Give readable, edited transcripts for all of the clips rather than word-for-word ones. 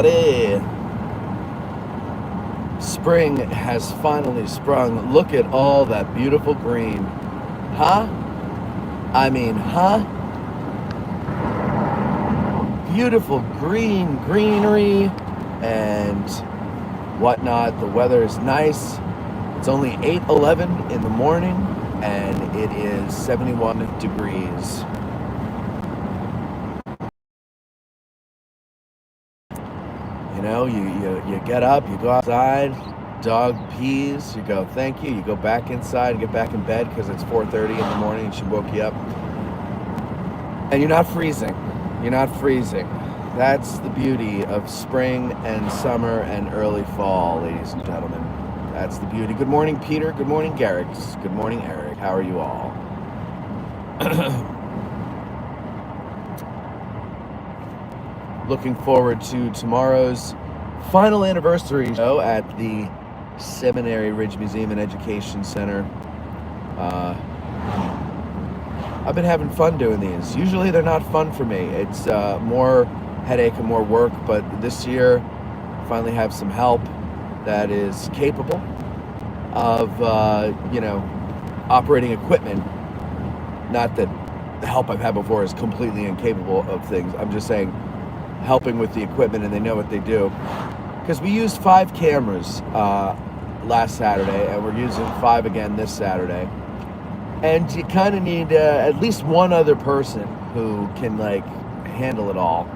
Hey, spring has finally sprung. Look at all that beautiful green. Huh? I mean, huh? Beautiful greenery and whatnot. The weather is nice. It's only 8:11 in the morning and it is 71 degrees. You know, you get up, you go outside, dog pees, you go thank you go back inside, get back in bed because it's 4:30 in the morning and she woke you up. And you're not freezing. You're not freezing. That's the beauty of spring and summer and early fall, ladies and gentlemen. That's the beauty. Good morning, Peter. Good morning, Garrick. Good morning, Eric. How are you all? Looking forward to tomorrow's final anniversary show at the Seminary Ridge Museum and Education Center. I've been having fun doing these. Usually they're not fun for me. It's more headache and more work, but this year I finally have some help that is capable of, operating equipment. Not that the help I've had before is completely incapable of things. I'm just saying helping with the equipment and they know what they do. Because we used 5 cameras last Saturday and we're using 5 again this Saturday. And you kind of need at least one other person who can handle it all.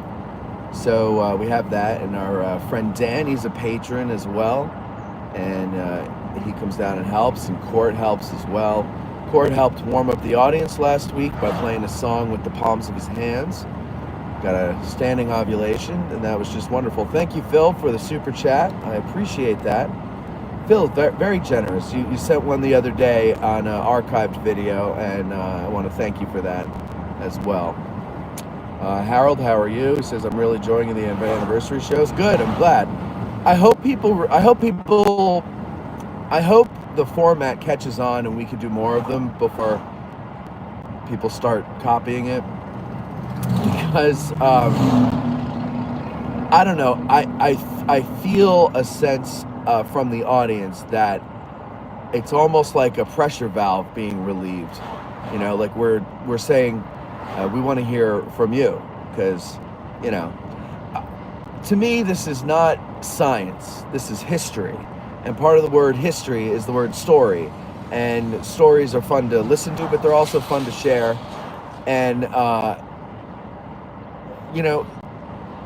So we have that, and our friend Dan, he's a patron as well, and he comes down and helps, and Court helps as well. Court helped warm up the audience last week by playing a song with the palms of his hands. Got a standing ovation, and that was just wonderful. Thank you, Phil, for the super chat. I appreciate that. Phil, very generous. You sent one the other day on an archived video, and I want to thank you for that as well. Harold, how are you? He says, I'm really enjoying the anniversary shows. Good, I'm glad. I hope the format catches on and we can do more of them before people start copying it. Because, I don't know, I feel a sense from the audience that it's almost like a pressure valve being relieved. Like we're saying, we want to hear from you because, to me, this is not science. This is history. And part of the word history is the word story. And stories are fun to listen to, but they're also fun to share. And,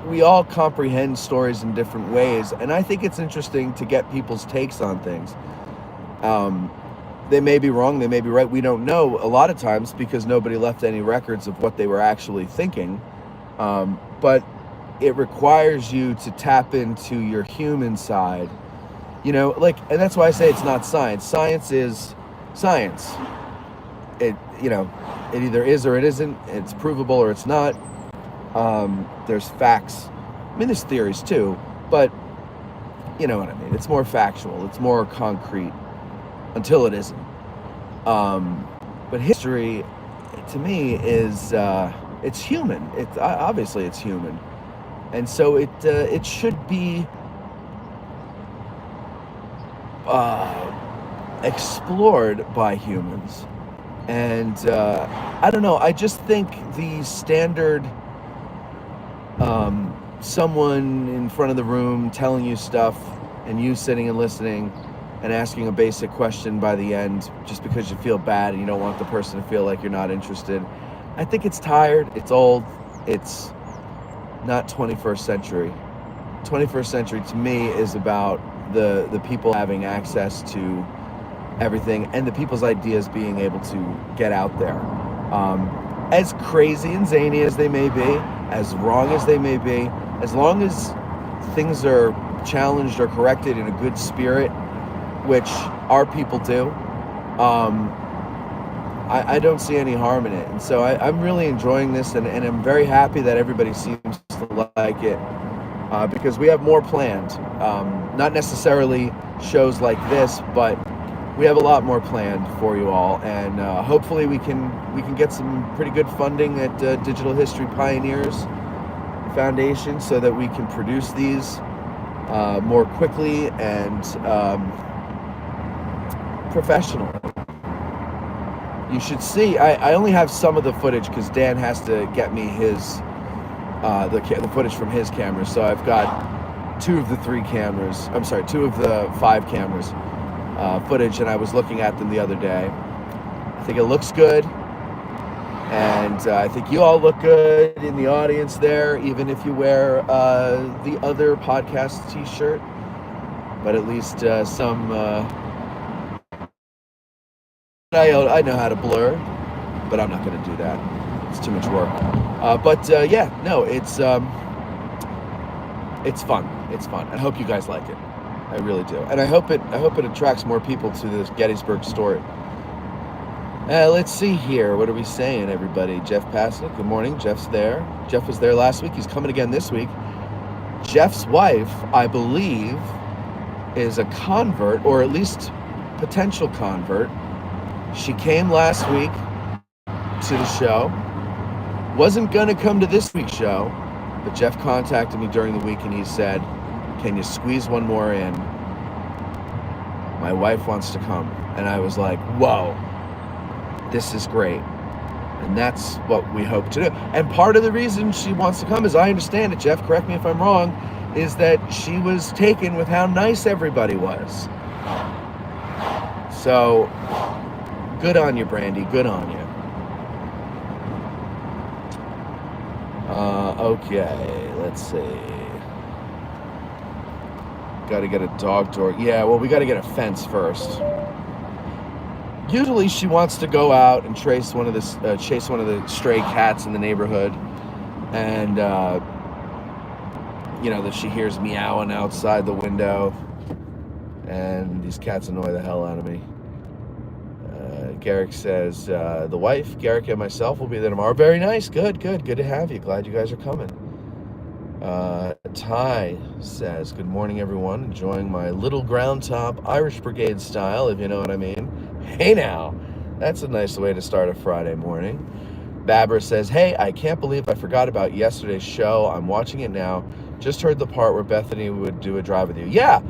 we all comprehend stories in different ways. And I think it's interesting to get people's takes on things. They may be wrong, they may be right. We don't know a lot of times because nobody left any records of what they were actually thinking. But it requires you to tap into your human side. And that's why I say it's not science. Science is science. It either is or it isn't. It's provable or it's not. There's facts. I mean, there's theories too, but you know what I mean. It's more factual. It's more concrete until it isn't. But history, to me, is it's human. Obviously it's human, and so it should be explored by humans. And I don't know. I just think the standard someone in front of the room telling you stuff and you sitting and listening and asking a basic question by the end just because you feel bad and you don't want the person to feel like you're not interested. I think it's tired, it's old, it's not 21st century. 21st century to me is about the people having access to everything and the people's ideas being able to get out there. As crazy and zany as they may be, as wrong as they may be, as long as things are challenged or corrected in a good spirit, which our people do, I don't see any harm in it. And so I'm really enjoying this, and I'm very happy that everybody seems to like it, because we have more planned. Not necessarily shows like this, but we have a lot more planned for you all, and hopefully we can get some pretty good funding at Digital History Pioneers foundation so that we can produce these more quickly and professionally. You should see, I only have some of the footage because Dan has to get me his the footage from his camera. So I've got 2 of the 3 cameras. I'm sorry, 2 of the 5 cameras footage, and I was looking at them the other day. I think it looks good, and I think you all look good in the audience there, even if you wear the other podcast t-shirt. But at least some I know how to blur, but I'm not going to do that. It's too much work. Yeah, no, it's fun. It's fun. I hope you guys like it. I really do, and I hope it attracts more people to this Gettysburg story. Let's see here. What are we saying, everybody? Jeff Pasnick, good morning. Jeff's there. Jeff was there last week. He's coming again this week. Jeff's wife, I believe, is a convert, or at least potential convert. She came last week to the show. Wasn't going to come to this week's show, but Jeff contacted me during the week and he said, can you squeeze one more in? My wife wants to come. And I was like, whoa, this is great. And that's what we hope to do. And part of the reason she wants to come, as I understand it, Jeff, correct me if I'm wrong, is that she was taken with how nice everybody was. So, good on you, Brandy. Good on you. Okay, let's see. Got to get a dog door. Yeah, well, we got to get a fence first. Usually she wants to go out and chase one of the stray cats in the neighborhood, and that she hears meowing outside the window, and these cats annoy the hell out of me. Garrick says, the wife, Garrick, and myself will be there tomorrow. Very nice. Good to have you. Glad you guys are coming. Ty says, good morning, everyone. Enjoying my little ground top Irish Brigade style, if you know what I mean. Hey now, that's a nice way to start a Friday morning. Babber says, hey, I can't believe I forgot about yesterday's show. I'm watching it now. Just heard the part where Bethany would do a drive with you. Yeah,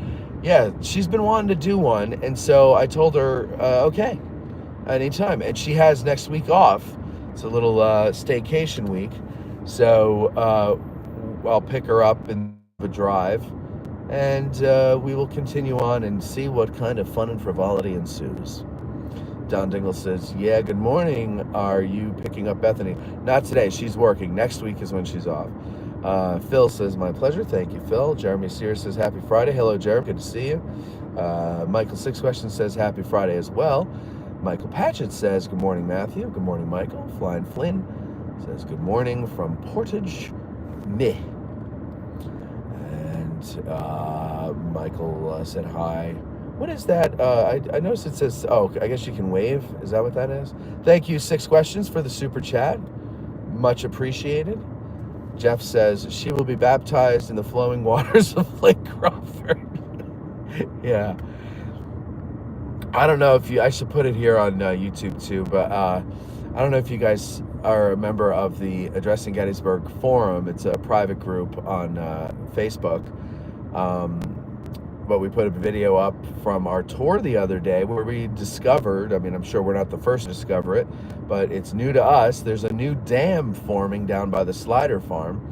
she's been wanting to do one, and so I told her, okay, anytime. And she has next week off. It's a little staycation week, so I'll pick her up in the drive, and we will continue on and see what kind of fun and frivolity ensues. Don Dingle says, yeah, good morning. Are you picking up Bethany? Not today. She's working. Next week is when she's off. Phil says, my pleasure. Thank you, Phil. Jeremy Sears says, happy Friday. Hello, Jeremy. Good to see you. Michael Six Questions says, happy Friday as well. Michael Patchett says, good morning, Matthew. Good morning, Michael. Flying Flynn says, good morning from Portage, Meh. And Michael said hi. What is that? I noticed it says, oh, I guess you can wave. Is that what that is? Thank you, Six Questions, for the super chat. Much appreciated. Jeff says, she will be baptized in the flowing waters of Lake Crawford. Yeah. I don't know if I should put it here on YouTube too, but I don't know if you guys are a member of the Addressing Gettysburg forum. It's a private group on Facebook. But we put a video up from our tour the other day where we discovered, I mean, I'm sure we're not the first to discover it, but it's new to us. There's a new dam forming down by the Slider Farm.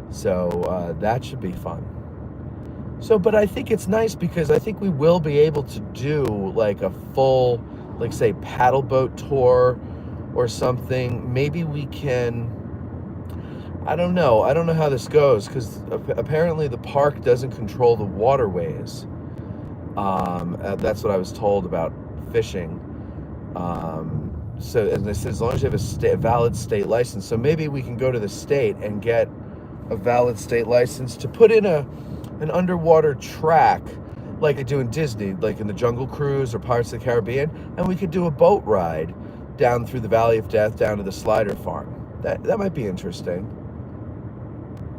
So that should be fun. So, but I think it's nice because I think we will be able to do like a full, like say, paddle boat tour or something. Maybe we can, I don't know how this goes because apparently the park doesn't control the waterways. That's what I was told about fishing. So, and they said as long as you have a valid state license, so maybe we can go to the state and get a valid state license to put in an underwater track like they do in Disney, like in the Jungle Cruise or Pirates of the Caribbean, and we could do a boat ride down through the Valley of Death down to the Slider Farm. That might be interesting,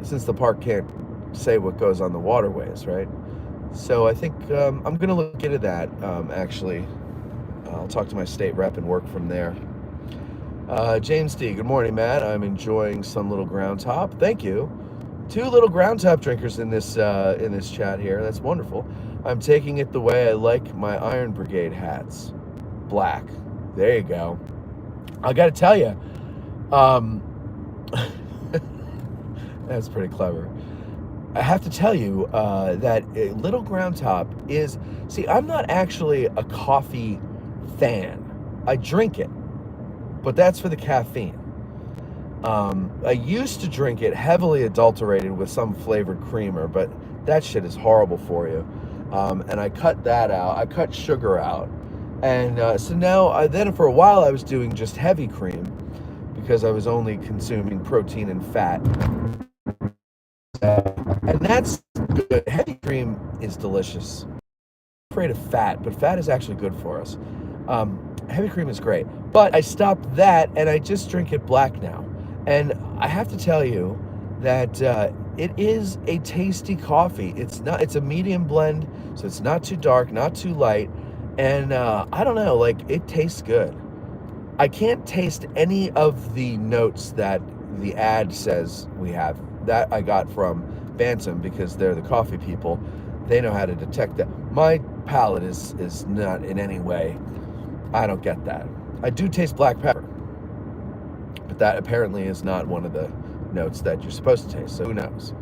since the park can't say what goes on the waterways, right? So I think I'm gonna look into that, actually. I'll talk to my state rep and work from there. James D, good morning, Matt. I'm enjoying some little ground top. Thank you. 2 little ground top drinkers in this chat here. That's wonderful. I'm taking it the way I like my Iron Brigade hats. Black. There you go. I got to tell you, that's pretty clever. I have to tell you that a little ground top is, see, I'm not actually a coffee fan. I drink it, but that's for the caffeine. I used to drink it heavily adulterated with some flavored creamer, but that shit is horrible for you. And I cut that out. I cut sugar out. And so now, then for a while I was doing just heavy cream because I was only consuming protein and fat. And that's good. Heavy cream is delicious. I'm afraid of fat, but fat is actually good for us. Heavy cream is great. But I stopped that and I just drink it black now. And I have to tell you that it is a tasty coffee. It's a medium blend, so it's not too dark, not too light. And I don't know, like, it tastes good. I can't taste any of the notes that the ad says we have. That I got from Bantam because they're the coffee people. They know how to detect that. My palate is not in any way. I don't get that. I do taste black pepper, but that apparently is not one of the notes that you're supposed to taste, so who knows?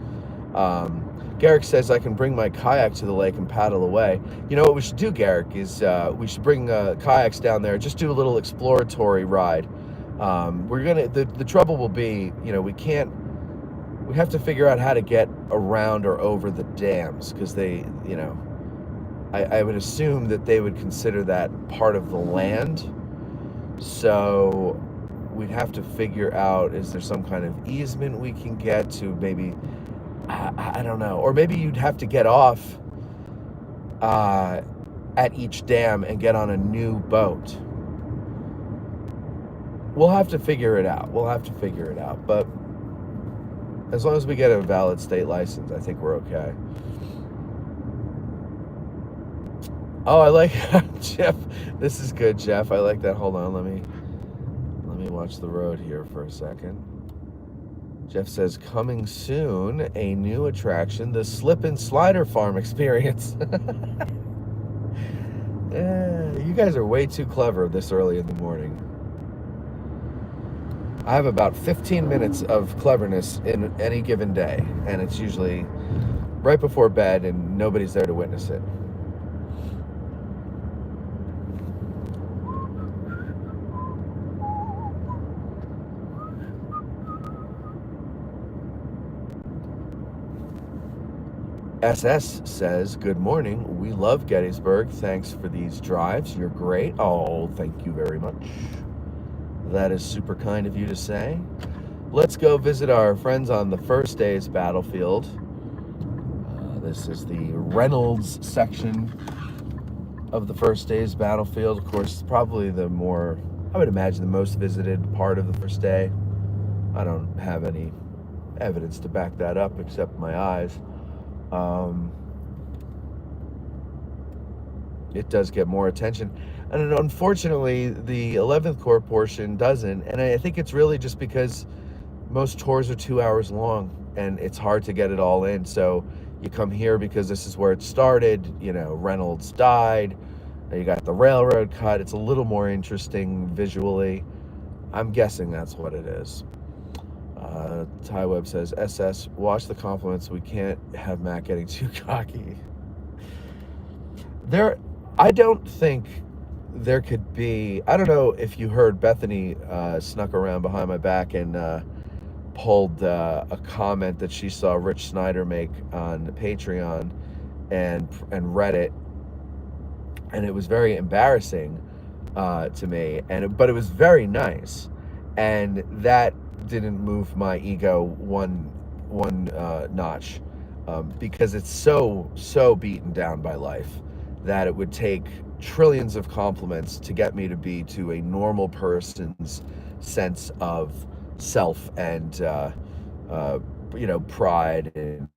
Garrick says, I can bring my kayak to the lake and paddle away. You know what we should do, Garrick, is we should bring kayaks down there, just do a little exploratory ride. The trouble will be, you know, we have to figure out how to get around or over the dams, because they, you know, I would assume that they would consider that part of the land. So we'd have to figure out, is there some kind of easement we can get to maybe, I don't know. Or maybe you'd have to get off at each dam and get on a new boat. We'll have to figure it out. But as long as we get a valid state license, I think we're okay. Oh, I like Jeff. This is good, Jeff. I like that. Hold on, let me watch the road here for a second. Jeff says, coming soon, a new attraction, the Slip and Slider Farm Experience. You guys are way too clever this early in the morning. I have about 15 minutes of cleverness in any given day, and it's usually right before bed and nobody's there to witness it. SS says, good morning. We love Gettysburg. Thanks for these drives. You're great. Oh, thank you very much. That is super kind of you to say. Let's go visit our friends on the First Days battlefield. This is the Reynolds section of the First Days battlefield. Of course, probably the more, I would imagine, the most visited part of the first day. I don't have any evidence to back that up except my eyes. It does get more attention, and unfortunately the 11th Corps portion doesn't, and I think it's really just because most tours are 2 hours long and it's hard to get it all in. So you come here because this is where it started, you know, Reynolds died, you got the railroad cut, it's a little more interesting visually. I'm guessing that's what it is. Ty Webb says, SS, watch the compliments. We can't have Matt getting too cocky. I don't think there could be, I don't know if you heard Bethany snuck around behind my back and pulled a comment that she saw Rich Snyder make on Patreon and read it. And it was very embarrassing to me, but it was very nice. And that didn't move my ego one notch, because it's so beaten down by life that it would take trillions of compliments to get me to be to a normal person's sense of self and pride and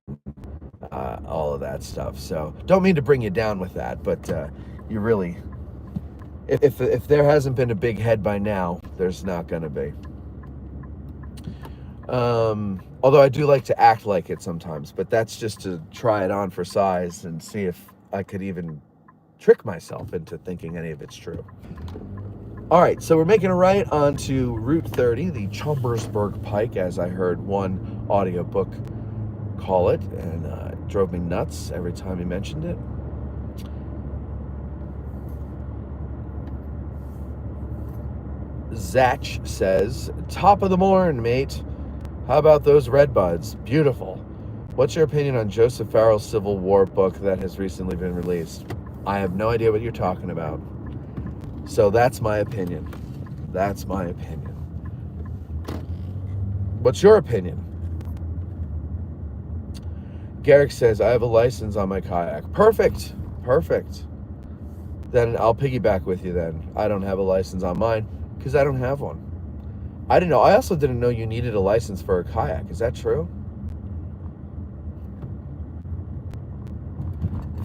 all of that stuff. So don't mean to bring you down with that, but you really, if there hasn't been a big head by now, there's not going to be. Although I do like to act like it sometimes, but that's just to try it on for size and see if I could even trick myself into thinking any of it's true. All right, so we're making a right onto Route 30, the Chambersburg Pike, as I heard one audiobook call it, and it drove me nuts every time he mentioned it. Zach says, top of the morn, mate. How about those red buds? Beautiful. What's your opinion on Joseph Farrell's Civil War book that has recently been released? I have no idea what you're talking about. So that's my opinion. That's my opinion. What's your opinion? Garrick says, I have a license on my kayak. Perfect. Perfect. Then I'll piggyback with you then. I don't have a license on mine because I don't have one. I didn't know. I also didn't know you needed a license for a kayak. Is that true?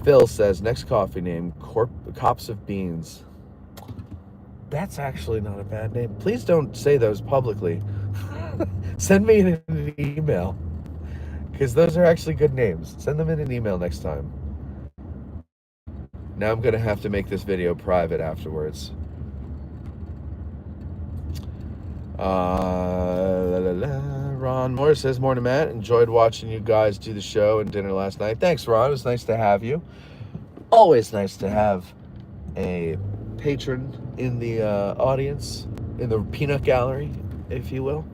Phil says, next coffee name, Cops of Beans. That's actually not a bad name. Please don't say those publicly. Send me an email, because those are actually good names. Send them in an email next time. Now I'm going to have to make this video private afterwards. Ron Moore says, morning, Matt. Enjoyed watching you guys do the show and dinner last night. Thanks, Ron. It was nice to have you. Always nice to have a patron in the audience, in the peanut gallery, if you will.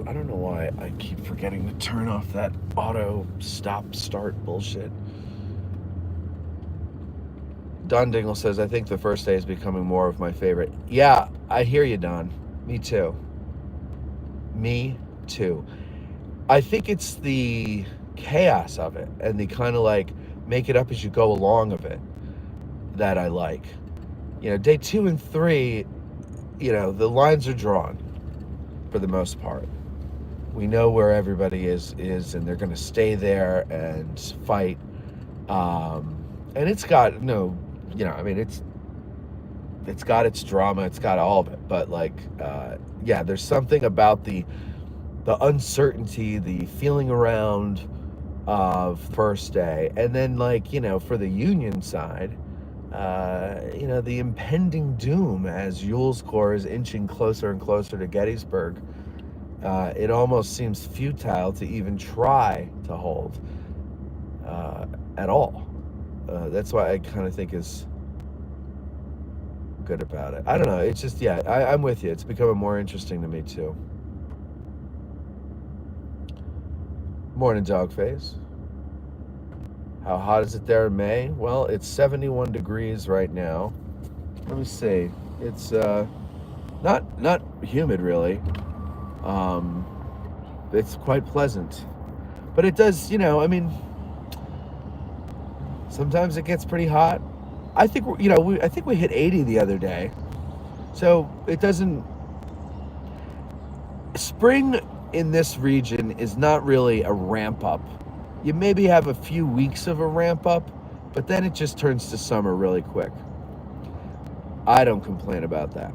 I don't know why I keep forgetting to turn off that auto stop start bullshit. Don Dingle says, I think the first day is becoming more of my favorite. Yeah, I hear you, Don. Me too. Me too. I think it's the chaos of it and the kind of like make it up as you go along of it that I like. You know, day 2 and 3, you know, the lines are drawn for the most part. We know where everybody is and they're going to stay there and fight. And it's got it's got its drama, it's got all of it, but like yeah, there's something about the uncertainty, the feeling around of first day, and then like, you know, for the Union side, you know, the impending doom as Ewell's Corps is inching closer and closer to Gettysburg. It almost seems futile to even try to hold at all. That's why I kind of think is good about it. I don't know. It's just, yeah, I'm with you. It's becoming more interesting to me too. Morning, Dogface. How hot is it there in May? Well, it's 71 degrees right now. Let me see. It's not humid really. It's quite pleasant, but it does, you know, I mean, sometimes it gets pretty hot. I think I think we hit 80 the other day, so it doesn't. Spring in this region is not really a ramp up. You maybe have a few weeks of a ramp up, but then it just turns to summer really quick. I don't complain about that.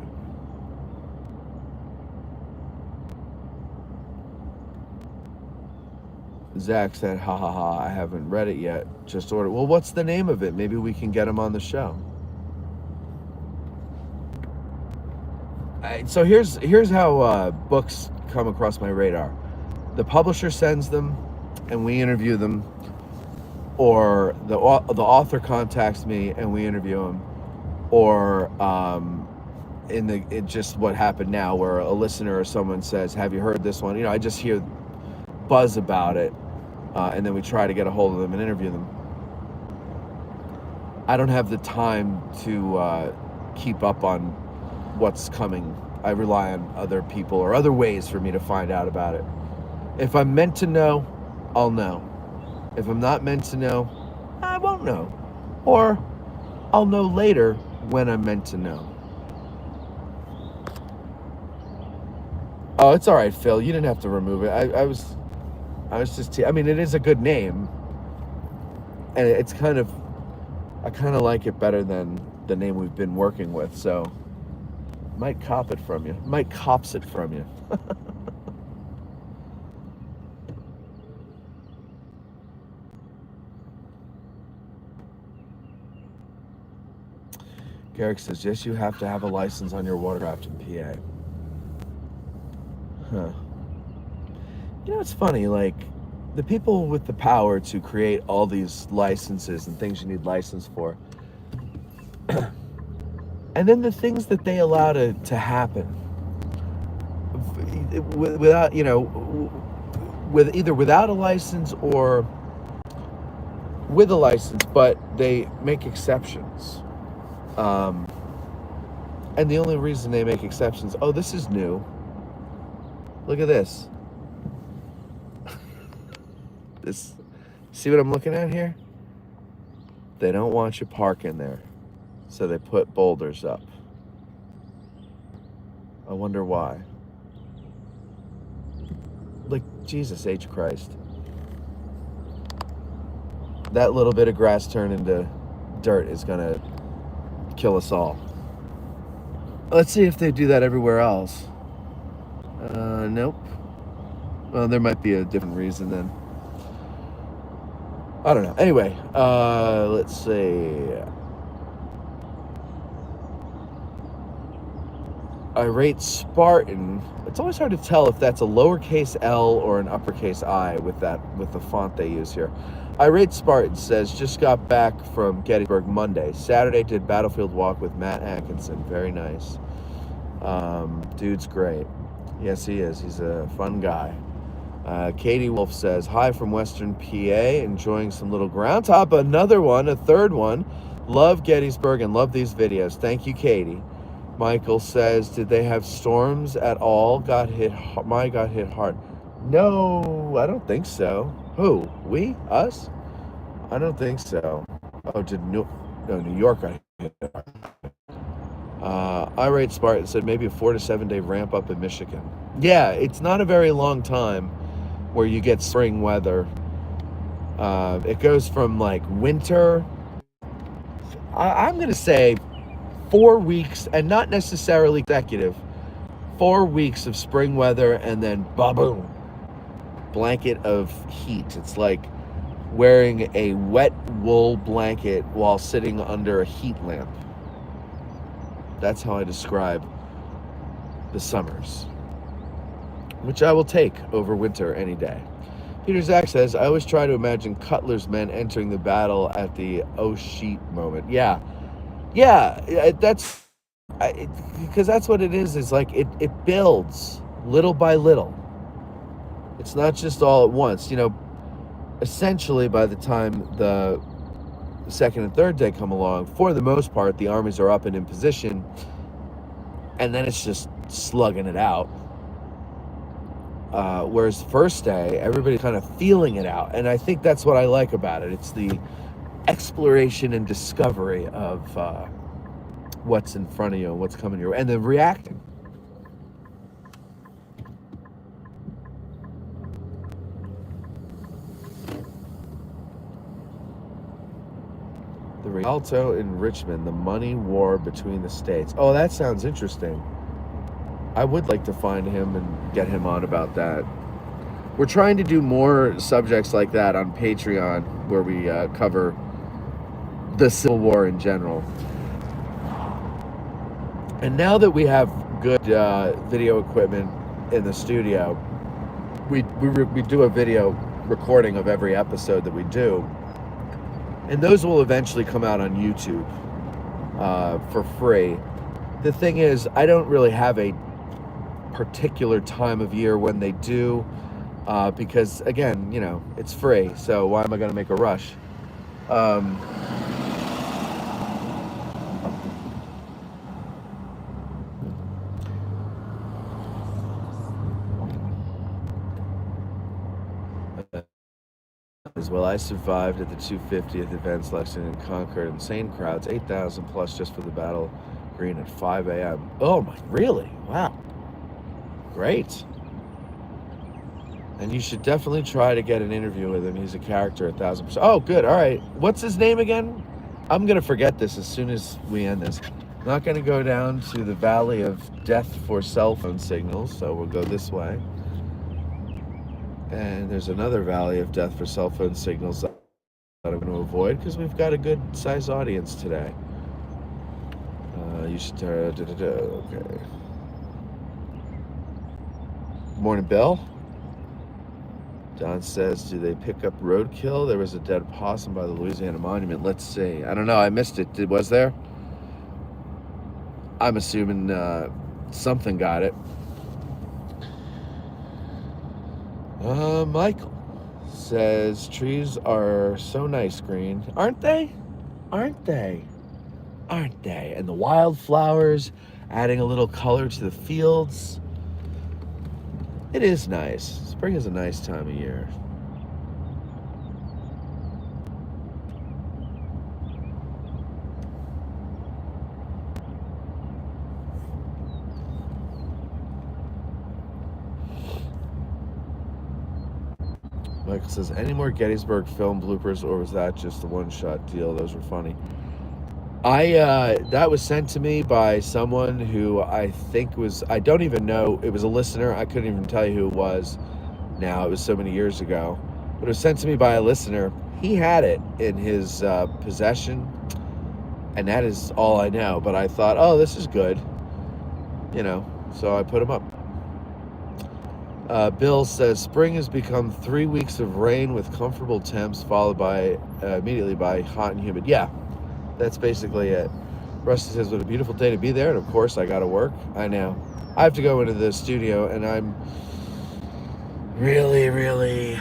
Zach said, ha ha ha, I haven't read it yet. Just ordered. Well, what's the name of it? Maybe we can get him on the show. So here's how books come across my radar. The publisher sends them, and we interview them, or the author contacts me and we interview them, or just what happened now, where a listener or someone says, "Have you heard this one?" You know, I just hear buzz about it, and then we try to get a hold of them and interview them. I don't have the time to keep up on what's coming. I rely on other people or other ways for me to find out about it. If I'm meant to know, I'll know. If I'm not meant to know, I won't know. Or I'll know later when I'm meant to know. Oh, it's all right, Phil. You didn't have to remove it. I was... I was just, I mean, it is a good name, and it's kind of, I kind of like it better than the name we've been working with. So, might cop it from you. Might cops it from you. Garrick says, yes, you have to have a license on your watercraft in PA. Huh. You know, it's funny, like, the people with the power to create all these licenses and things you need license for, and then the things that they allow to happen without, you know, with either without a license or with a license, but they make exceptions. And the only reason they make exceptions, oh, this is new. Look at this. This, see what I'm looking at here? They don't want you parking there, so they put boulders up. I wonder why. Like, Jesus H. Christ. That little bit of grass turned into dirt is gonna kill us all. Let's see if they do that everywhere else. Nope. Well, there might be a different reason then. I don't know. Anyway, let's see. Irate Spartan. It's always hard to tell if that's a lowercase L or an uppercase I with the font they use here. Irate Spartan says, just got back from Gettysburg Monday. Saturday did battlefield walk with Matt Atkinson. Very nice. Dude's great. Yes, he is. He's a fun guy. Katie Wolf says, hi from Western PA, enjoying some little ground top. Another one, a third one. Love Gettysburg and love these videos. Thank you, Katie. Michael says, did they have storms at all? Got hit hard. No, I don't think so. Who? We? Us? I don't think so. Oh, New York got hit hard. Irate Spartan said maybe a 4 to 7 day ramp up in Michigan. Yeah, it's not a very long time where you get spring weather. It goes from like winter, I'm going to say 4 weeks, and not necessarily consecutive, 4 weeks of spring weather, and then ba-boom, blanket of heat. It's like wearing a wet wool blanket while sitting under a heat lamp. That's how I describe the summers, which I will take over winter any day. Peter Zach says, I always try to imagine Cutler's men entering the battle at the oh sheet moment. Yeah, that's because that's what it is. It's like it builds little by little. It's not just all at once. You know, essentially by the time the second and third day come along, for the most part, the armies are up and in position, and then it's just slugging it out. Whereas the first day, everybody's kind of feeling it out, and I think that's what I like about it. It's the exploration and discovery of what's in front of you, what's coming your way, and then reacting. The Rialto in Richmond, the money war between the states. Oh, that sounds interesting. I would like to find him and get him on about that. We're trying to do more subjects like that on Patreon, where we cover the Civil War in general. And now that we have good video equipment in the studio, we do a video recording of every episode that we do. And those will eventually come out on YouTube for free. The thing is, I don't really have a particular time of year when they do, because, again, you know, it's free. So why am I going to make a rush? As well, I survived at the 250th Advanced Lexington and conquered insane crowds, 8,000 plus just for the battle green at 5 a.m. Oh my, really? Wow. Great. And you should definitely try to get an interview with him. He's a character, 1,000%. Oh, good. All right. What's his name again? I'm going to forget this as soon as we end this. I'm not going to go down to the valley of death for cell phone signals, so we'll go this way. And there's another valley of death for cell phone signals that I'm going to avoid because we've got a good size audience today. You should okay. Morning, Bill. Don says, do they pick up roadkill? There was a dead possum by the Louisiana Monument. Let's see. I don't know. I missed it. Was there? I'm assuming something got it. Michael says, trees are so nice green. Aren't they? Aren't they? Aren't they? And the wildflowers adding a little color to the fields. It is nice. Spring is a nice time of year. Michael says, any more Gettysburg film bloopers, or was that just a one-shot deal? Those were funny. That was sent to me by someone who I think was, I don't even know, it was a listener. I couldn't even tell you who it was now. It was so many years ago. But it was sent to me by a listener. He had it in his possession, and that is all I know. But I thought, oh, this is good. You know, so I put him up. Bill says, spring has become 3 weeks of rain with comfortable temps, followed by immediately by hot and humid. Yeah. That's basically it. Rusty says, what a beautiful day to be there. And of course, I got to work. I know. I have to go into the studio, and I'm really, really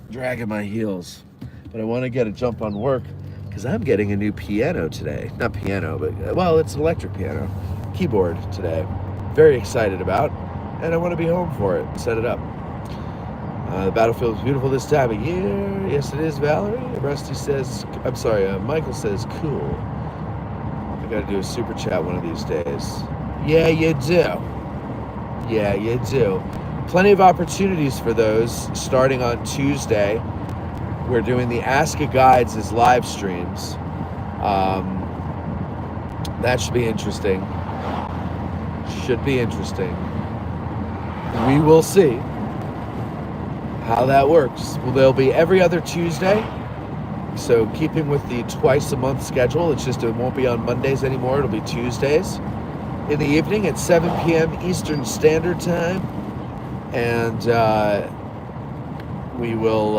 dragging my heels. But I want to get a jump on work because I'm getting a new piano today. Not piano, but, well, it's an electric piano. Keyboard today. Very excited about. And I want to be home for it and set it up. The battlefield is beautiful this time of year. Yes, it is, Valerie. Rusty says, I'm sorry, Michael says, cool. I got to do a super chat one of these days. Yeah, you do. Yeah, you do. Plenty of opportunities for those starting on Tuesday. We're doing the Ask a Guides as live streams. That should be interesting. Should be interesting. We will see how that works. Well, they'll be every other Tuesday. So keeping with the twice a month schedule, it's just it won't be on Mondays anymore. It'll be Tuesdays in the evening at 7 p.m. Eastern Standard Time. And we will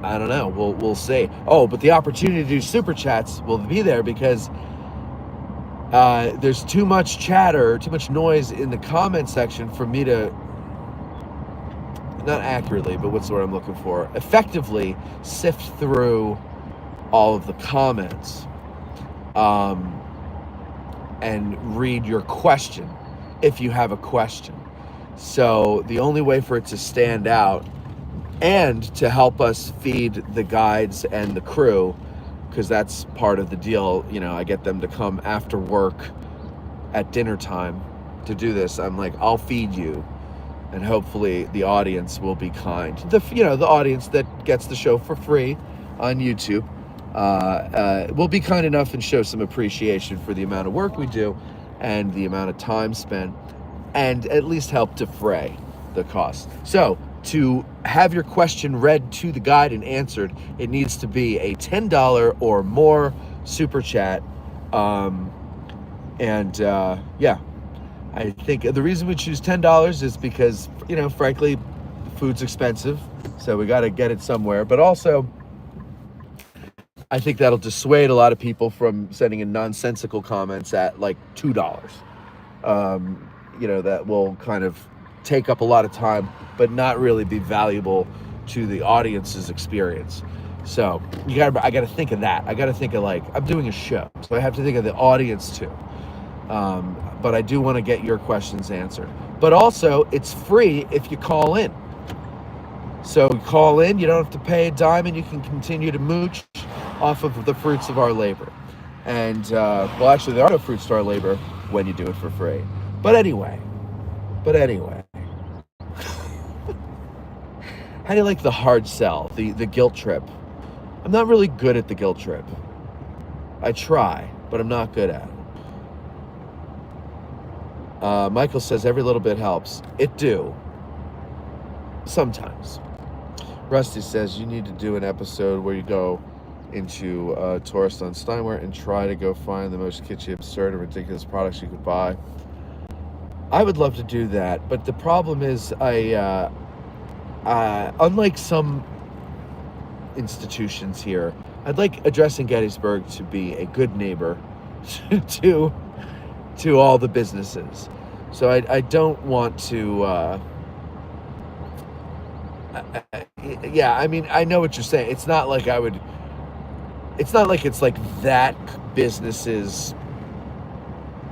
I don't know. We'll see. Oh, but the opportunity to do super chats will be there because there's too much chatter, too much noise in the comment section for me to, not accurately, but what's the word I'm looking for, effectively sift through all of the comments and read your question if you have a question. So the only way for it to stand out and to help us feed the guides and the crew, because that's part of the deal, you know, I get them to come after work at dinner time to do this. I'm like, I'll feed you, and hopefully the audience will be kind. The audience that gets the show for free on YouTube will be kind enough and show some appreciation for the amount of work we do and the amount of time spent, and at least help defray the cost. So to have your question read to the guide and answered, it needs to be a $10 or more super chat. Yeah, I think the reason we choose $10 is because, you know, frankly, food's expensive, so we got to get it somewhere. But also, I think that'll dissuade a lot of people from sending in nonsensical comments at like $2. You know, that will kind of take up a lot of time, but not really be valuable to the audience's experience. So I got to think of that. I got to think of, like, I'm doing a show, so I have to think of the audience too. But I do want to get your questions answered. But also, it's free if you call in. So call in, you don't have to pay a dime, and you can continue to mooch off of the fruits of our labor. And, well, actually, there are no fruit store labor when you do it for free. But anyway, how do you like the hard sell, the guilt trip? I'm not really good at the guilt trip. I try, but I'm not good at it. Michael says every little bit helps. It do. Sometimes. Rusty says you need to do an episode where you go into tourist on Steinway and try to go find the most kitschy, absurd, and ridiculous products you could buy. I would love to do that, but the problem is unlike some institutions here, I'd like Addressing Gettysburg to be a good neighbor to all the businesses. So I don't want to. Yeah, I mean, I know what you're saying. It's not like I would. It's not like it's like that business's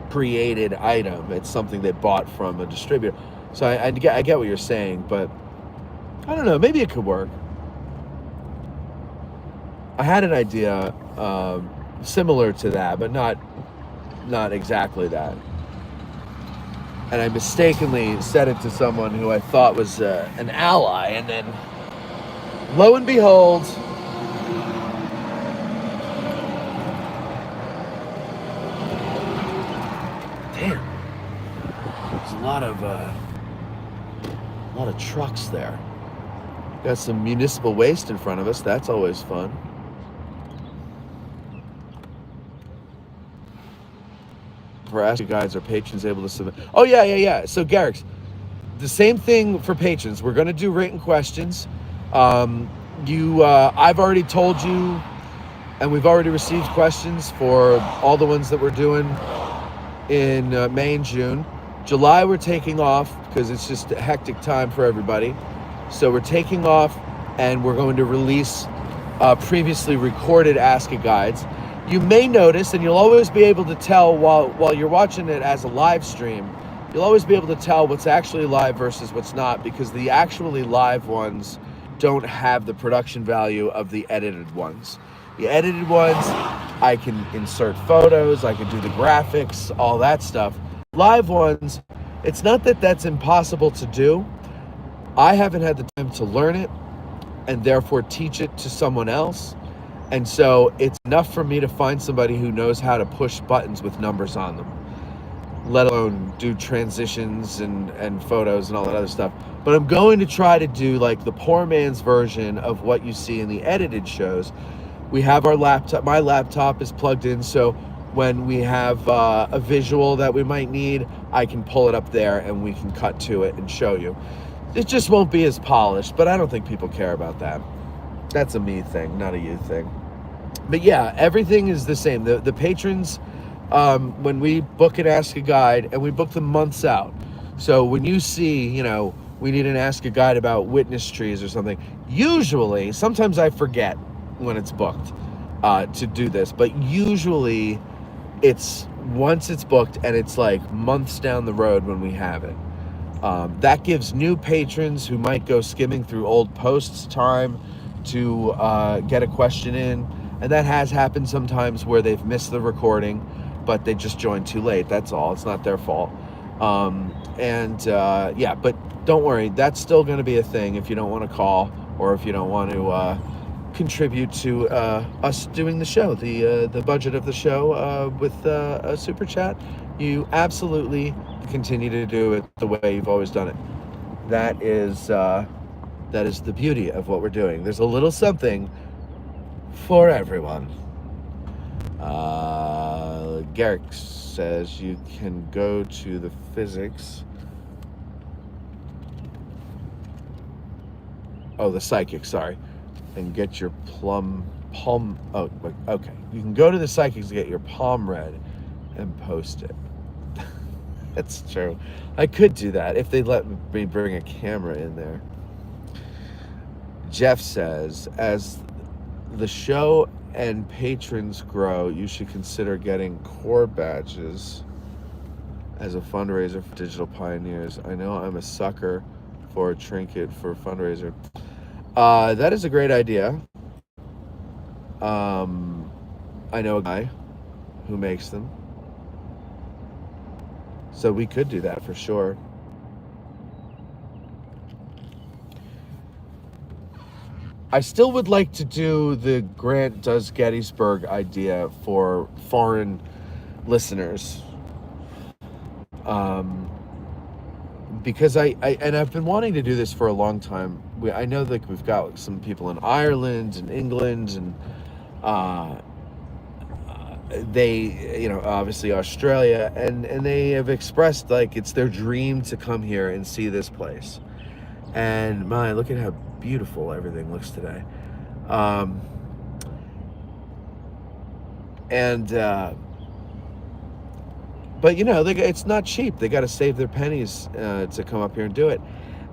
created item. It's something they bought from a distributor. So I get what you're saying, but I don't know. Maybe it could work. I had an idea similar to that, but not exactly that. And I mistakenly said it to someone who I thought was an ally, and then lo and behold, damn, there's a lot of trucks there. Got some municipal waste in front of us. That's always fun. For Ask You Guides, are patrons able to submit? Oh, yeah. So, Garrick's, the same thing for patrons. We're going to do written questions. I've already told you, and we've already received questions for all the ones that we're doing in May and June. July, we're taking off because it's just a hectic time for everybody. So we're taking off, and we're going to release previously recorded Ask You Guides. You may notice, and you'll always be able to tell while you're watching it as a live stream, you'll always be able to tell what's actually live versus what's not, because the actually live ones don't have the production value of the edited ones. The edited ones, I can insert photos, I can do the graphics, all that stuff. Live ones, it's not that that's impossible to do. I haven't had the time to learn it and therefore teach it to someone else. And so it's enough for me to find somebody who knows how to push buttons with numbers on them, let alone do transitions and photos and all that other stuff. But I'm going to try to do like the poor man's version of what you see in the edited shows. We have our laptop. My laptop is plugged in, so when we have a visual that we might need, I can pull it up there and we can cut to it and show you. It just won't be as polished, but I don't think people care about that. That's a me thing, not a you thing. But yeah, everything is the same. The patrons, when we book an Ask a Guide, and we book them months out. So when you see, we need an Ask a Guide about witness trees or something, usually, sometimes I forget when it's booked to do this, but usually it's once it's booked and it's like months down the road when we have it. That gives new patrons who might go skimming through old posts time to get a question in, and that has happened sometimes where they've missed the recording, but they just joined too late. That's all. It's not their fault. Yeah, but don't worry, that's still going to be a thing if you don't want to call or if you don't want to contribute to us doing the show, the budget of the show with a super chat. You absolutely continue to do it the way you've always done it. That is the beauty of what we're doing. There's a little something for everyone. Garrick says you can go to the physics. Oh, the psychic, sorry. And get your palm. Oh, okay. You can go to the psychics to get your palm read and post it. That's true. I could do that if they let me bring a camera in there. Jeff says, as the show and patrons grow, you should consider getting core badges as a fundraiser for Digital Pioneers. I know I'm a sucker for a trinket for a fundraiser. That is a great idea. I know a guy who makes them. So we could do that for sure. I still would like to do the Grant Does Gettysburg idea for foreign listeners. Because and I've been wanting to do this for a long time. I know that we've got some people in Ireland and England and they, obviously Australia, and they have expressed like it's their dream to come here and see this place. And look at how beautiful everything looks today. But it's not cheap. They got to save their pennies to come up here and do it.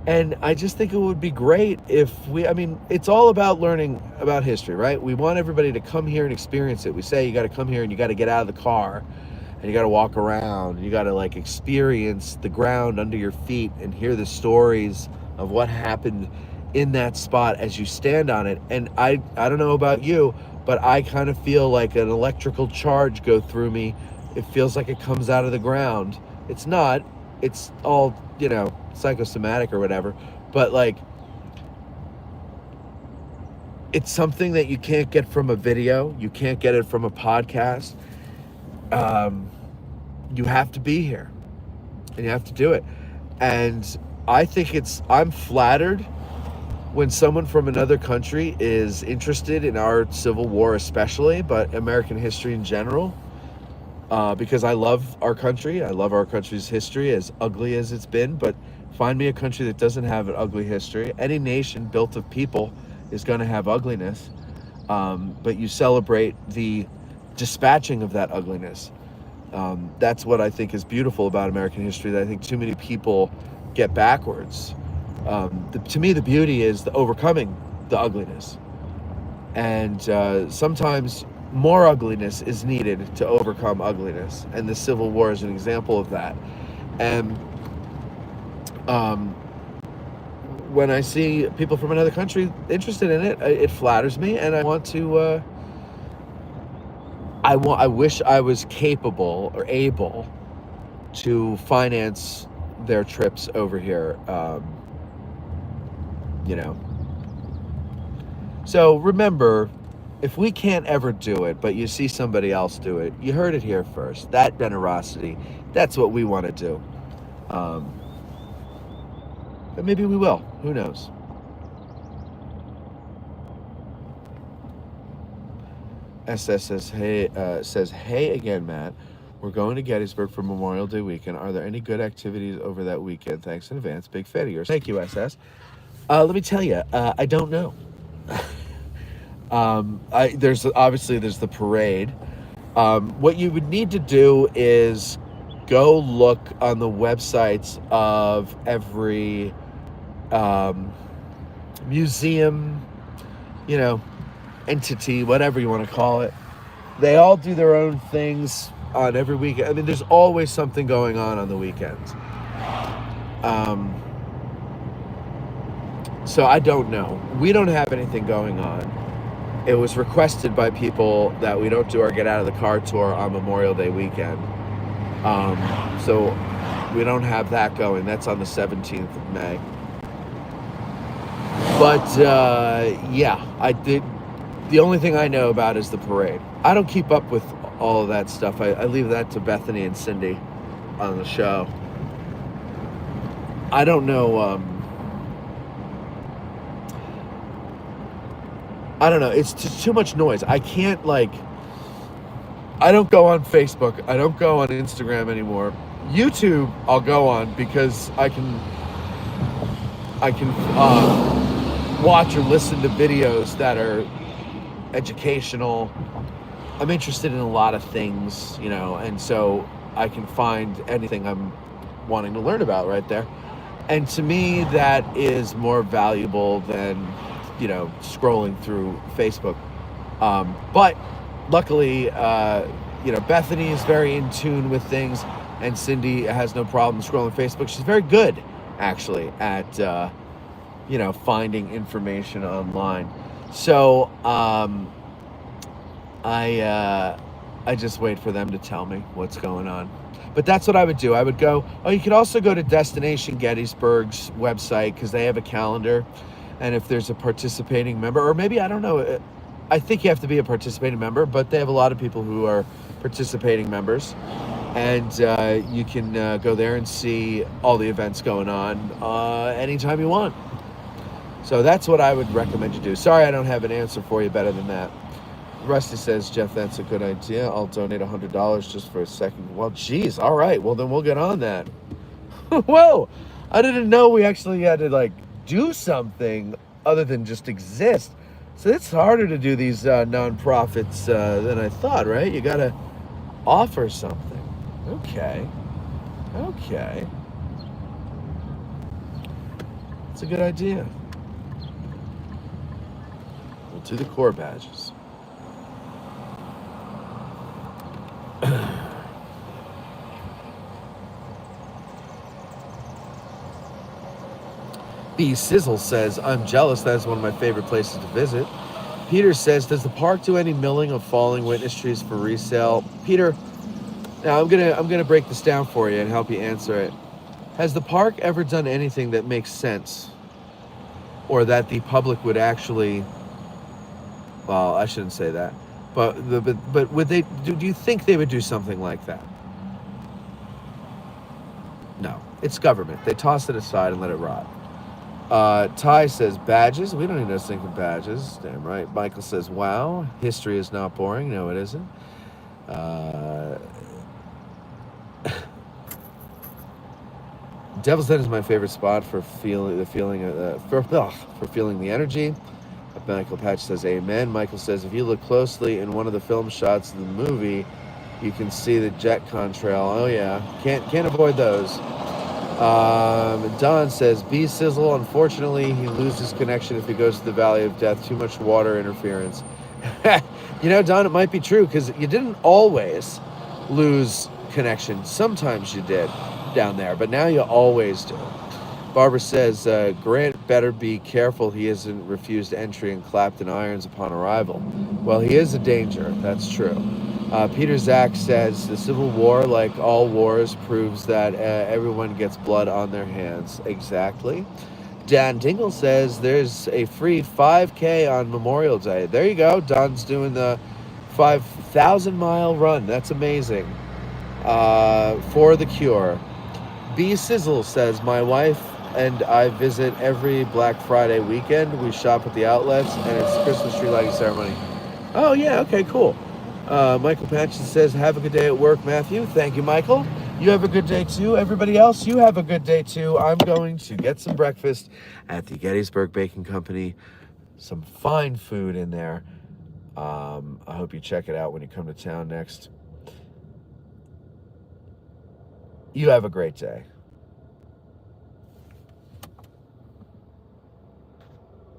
And I just think it would be great if it's all about learning about history, right? We want everybody to come here and experience it. We say you got to come here and you got to get out of the car and you got to walk around. And you got to experience the ground under your feet and hear the stories of what happened in that spot as you stand on it. And I don't know about you, but I kind of feel like an electrical charge go through me. It feels like it comes out of the ground. It's not. It's all, psychosomatic or whatever. But it's something that you can't get from a video. You can't get it from a podcast. You have to be here. And you have to do it. And I think I'm flattered when someone from another country is interested in our Civil War especially, but American history in general. Because I love our country. I love our country's history, as ugly as it's been. But find me a country that doesn't have an ugly history. Any nation built of people is going to have ugliness. But you celebrate the dispatching of that ugliness. That's what I think is beautiful about American history, that I think too many people get backwards. To me, the beauty is the overcoming the ugliness. And sometimes more ugliness is needed to overcome ugliness, and the Civil War is an example of that. And when I see people from another country interested in it, it flatters me, and I want to. I wish I was capable or able to finance their trips over here. So remember, if we can't ever do it, but you see somebody else do it, you heard it here first. That generosity, that's what we want to do. But maybe we will. Who knows? SS says, hey again, Matt. We're going to Gettysburg for Memorial Day weekend. Are there any good activities over that weekend? Thanks in advance. Big fan of yours. Thank you, SS. Let me tell you, I don't know. There's the parade. What you would need to do is go look on the websites of every museum, entity, whatever you want to call it. They all do their own things on every weekend. There's always something going on the weekends. So I don't know. We don't have anything going on. It was requested by people that we don't do our Get Out of the Car tour on Memorial Day weekend. So we don't have that going. That's on the 17th of May. But I did. The only thing I know about is the parade. I don't keep up with all of that stuff. I leave that to Bethany and Cindy on the show. I don't know. I don't know. It's just too much noise. I can't I don't go on Facebook. I don't go on Instagram anymore. YouTube I'll go on because I can watch or listen to videos that are educational. I'm interested in a lot of things, and so I can find anything I'm wanting to learn about right there. And to me, that is more valuable than scrolling through Facebook. But luckily, Bethany is very in tune with things, and Cindy has no problem scrolling Facebook. She's very good, actually, at finding information online. So I I just wait for them to tell me what's going on. But that's what I would do. I would go, oh, you could also go to Destination Gettysburg's website because they have a calendar. And if there's a participating member, or maybe, I don't know, I think you have to be a participating member, but they have a lot of people who are participating members. And you can go there and see all the events going on anytime you want. So that's what I would recommend you do. Sorry, I don't have an answer for you better than that. Rusty says, Jeff, that's a good idea. I'll donate $100 just for a second. Well, geez, all right. Well, then we'll get on that. Whoa, I didn't know we actually had to like do something other than just exist. So it's harder to do these nonprofits than I thought, right? You got to offer something. Okay. That's a good idea. We'll do the core badges. B. Sizzle says, I'm jealous. That is one of my favorite places to visit. Peter says, does the park do any milling of falling witness trees for resale? Peter, now I'm gonna break this down for you and help you answer it. Has the park ever done anything that makes sense, or that the public would actually? Well, I shouldn't say that, but would they? Do you think they would do something like that? No, it's government. They toss it aside and let it rot. Ty says, badges? We don't need no stinking badges. Damn right. Michael says, wow, history is not boring. No, it isn't. Devil's Den is my favorite spot for feeling the energy. Michael Patch says, amen. Michael says, if you look closely in one of the film shots of the movie, you can see the jet contrail. Oh yeah, can't avoid those. Don says, B Sizzle, unfortunately, he loses connection if he goes to the Valley of Death. Too much water interference. You know, Don, it might be true, because you didn't always lose connection. Sometimes you did down there, but now you always do. Barbara says, Grant better be careful he isn't refused entry and clapped in irons upon arrival. Well, he is a danger. That's true. Peter Zach says, the Civil War, like all wars, proves that everyone gets blood on their hands. Exactly. Dan Dingle says, there's a free 5K on Memorial Day. There you go. Don's doing the 5,000-mile run. That's amazing. For the cure. B Sizzle says, my wife and I visit every Black Friday weekend. We shop at the outlets, and it's Christmas tree lighting ceremony. Oh, yeah, okay, cool. Michael Patchen says, have a good day at work, Matthew. Thank you, Michael. You have a good day, too. Everybody else, you have a good day, too. I'm going to get some breakfast at the Gettysburg Baking Company. Some fine food in there. I hope you check it out when you come to town next. You have a great day.